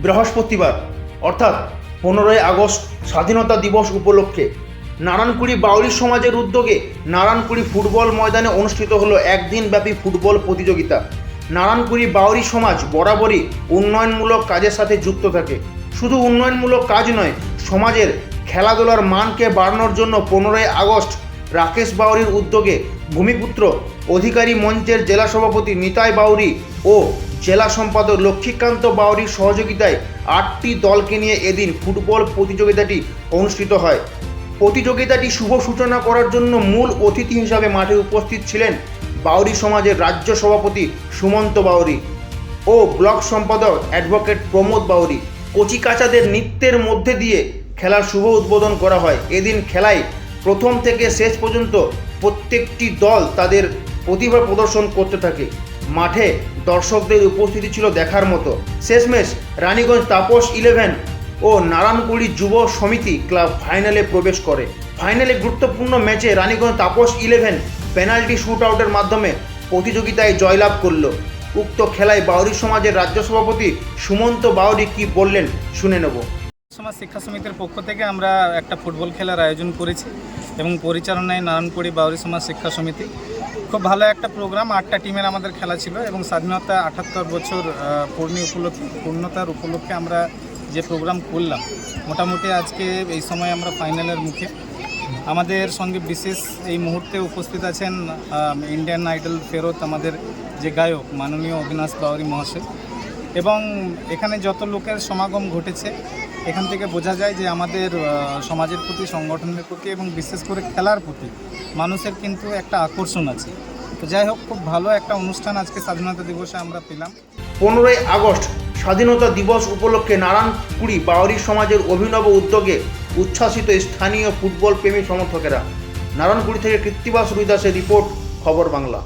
বৃহস্পতিবার অর্থাৎ 15ই আগস্ট স্বাধীনতা দিবস উপলক্ষে নারায়ণকুড়ি বাউরি সমাজের উদ্যোগে নারায়ণকুড়ি ফুটবল ময়দানে অনুষ্ঠিত হলো একদিনব্যাপী ফুটবল প্রতিযোগিতা। নারায়ণকুড়ি বাউরি সমাজ বরাবরই উন্নয়নমূলক কাজের সাথে যুক্ত থাকে। শুধু উন্নয়নমূলক কাজ নয়, সমাজের খেলাধুলার মানকে বাড়ানোর জন্য 15ই আগস্ট রাকেশ বাউরির উদ্যোগে ভূমিপুত্র অধিকারী মঞ্চের জেলা সভাপতি নিতাই বাউরি ও জেলা সম্পাদক লক্ষ্মীকান্ত বাউরির সহযোগিতায় 8টি দলকে নিয়ে এদিন ফুটবল প্রতিযোগিতাটি অনুষ্ঠিত হয়। প্রতিযোগিতাটি শুভ সূচনা করার জন্য মূল অতিথি হিসাবে মাঠে উপস্থিত ছিলেন বাউরি সমাজের রাজ্য সভাপতি সুমন্ত বাউরি ও ব্লক সম্পাদক অ্যাডভোকেট প্রমোদ বাউরি। কচিকাচাদের নৃত্যের মধ্যে দিয়ে খেলার শুভ উদ্বোধন করা হয়। এদিন খেলায় প্রথম থেকে শেষ পর্যন্ত প্রত্যেকটি দল তাদের প্রতিভা প্রদর্শন করতে থাকে। মাঠে দর্শকদের উপস্থিতি ছিল দেখার মতো। শেষমেশ রানীগঞ্জ তাপস 11 ও নারায়ণকুড়ি যুব সমিতি ক্লাব ফাইনালে প্রবেশ করে। ফাইনালে গুরুত্বপূর্ণ ম্যাচে রানীগঞ্জ তাপস 11 পেনাল্টি শুট আউটের মাধ্যমে প্রতিযোগিতায় জয়লাভ করল। উক্ত খেলায় বাউরি সমাজের রাজ্য সভাপতি সুমন্ত বাউরি কি বললেন শুনে নেব। সমাজ শিক্ষা সমিতির পক্ষ থেকে আমরা একটা ফুটবল খেলার আয়োজন করেছি এবং পরিচালনায় নারায়ণকুড়ি বাউরি সমাজ শিক্ষা সমিতি। খুব ভালো একটা প্রোগ্রাম। 8টা টিমের আমাদের খেলা ছিল এবং স্বাধীনতা 78 বছর পূর্ণতার উপলক্ষে আমরা যে প্রোগ্রাম করলাম, মোটামুটি আজকে এই সময় আমরা ফাইনালের মুখে। আমাদের সঙ্গে বিশেষ এই মুহূর্তে উপস্থিত আছেন ইন্ডিয়ান আইডল ফেরত আমাদের যে গায়ক মাননীয় অবিনাশ বাউরি মহাশয়। এবং এখানে যত লোকের সমাগম ঘটেছে, এখান থেকে বোঝা যায় যে আমাদের সমাজের প্রতি, সংগঠনের প্রতি এবং বিশেষ করে খেলার প্রতি মানুষের কিন্তু একটা আকর্ষণ আছে। তো যাই হোক, খুব ভালো একটা অনুষ্ঠান আজকে স্বাধীনতা দিবসে আমরা পেলাম। 15ই আগস্ট স্বাধীনতা দিবস উপলক্ষে নারায়ণকুড়ি বাউরি সমাজের অভিনব উদ্যোগে উচ্ছ্বাসিত স্থানীয় ফুটবল প্রেমী সমর্থকেরা। নারায়ণকুড়ি থেকে কৃত্তিবাস রুইদাসের রিপোর্ট, খবর বাংলা।